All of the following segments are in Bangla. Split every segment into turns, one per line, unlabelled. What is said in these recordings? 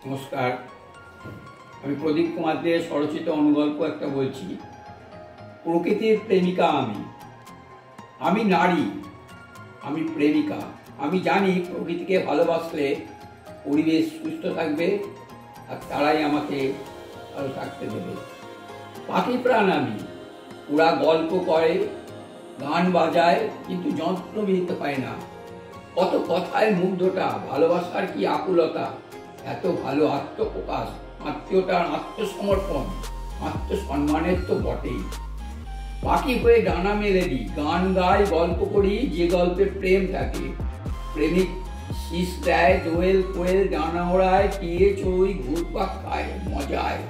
নমস্কার, আমি প্রদীপ কুমার দে স্বরচিত অনুগল্প একটা বলছি। প্রকৃতির প্রেমিকা আমি নারী, আমি প্রেমিকা। আমি জানি প্রকৃতিকে ভালোবাসলে পরিবেশ সুস্থ থাকবে আর তারাই আমাকে ভালো থাকতে দেবে। পাখি প্রাণ ওরা গল্প করে, গান বাজায়, কিন্তু যন্ত্র বিহিত পায় না। কত কথায় মুগ্ধতা, ভালোবাসার কি আকুলতা, এত ভালো আত্মপ্রকাশ, আত্মীয়তার আত্মসমর্পণ, আত্মসম্মানের তো বটেই। পাখি হয়ে ডানা মেলে দিই, গান গাই, গল্প করি, যে গল্পে প্রেম থাকে। প্রেমিক শীষ দেয়, দোয়েল কোয়েল ডানা ওড়ায়, টিয়ে চড়ুই ঘুরপাক খায় মজায়।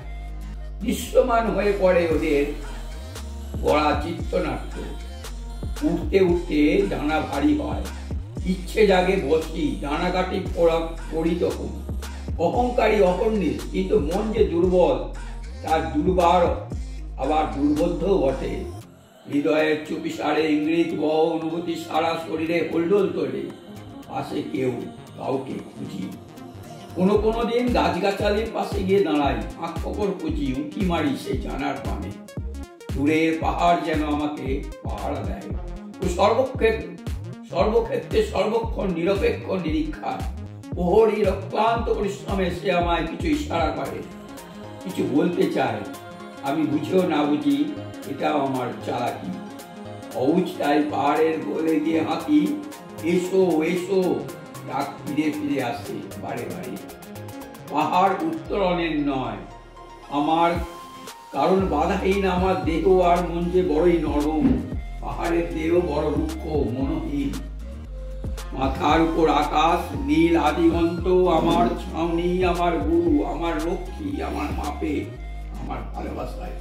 দৃশ্যমান হয়ে পড়ে ওদের গড়া চিত্রনাট্য। উঠতে উঠতে ডানা ভারী হয়, ইচ্ছে জাগে বসি, ডানা কাটি পড়ি তখন। অহংকারী অহর্নিশ, কিন্তু মন যে দুর্বল, তার দুর্বার আবার দুর্বোধ্যও বটে। হৃদয়ের চুপি সারে ইঙ্গিত বহ অনুভূতি সারা শরীরে হোলডোল তোলে। পাশে কেউ কাউকে খুঁজি, কোনো দিন গাছগাছালির পাশে গিয়ে দাঁড়াই, আঁক ফকর খুঁজি, উঁকি মারি সে জানার পানে। দূরের পাহাড় যেন আমাকে পাহারা দেয়। ও সর্বক্ষেত্রে সর্বক্ষণ নিরপেক্ষ নিরীক্ষা। প্রহরী অক্লান্ত পরিশ্রমে সে আমায় কিছু ইশারা করে, কিছু বলতে চায়। আমি বুঝেও না বুঝি, এটাও আমার চালাকি। অউচ তাই পাহাড়ের গোলে গিয়ে হাঁকি, এসো এসো, ডাক ফিরে ফিরে আসে বারে বারে। পাহাড় উত্তরণের নয় আমার, কারণ বাধাহীন আমার দেহ আর মন যে বড়ই নরম। পাহাড়ের দেহ বড় রুক্ষ মনহীন। মাথার উপর আকাশ নীল আদিগন্ত, আমার ছাউনি, আমার গুরু, আমার লক্ষ্মী, আমার মাপে, আমার ভালোবাসায়।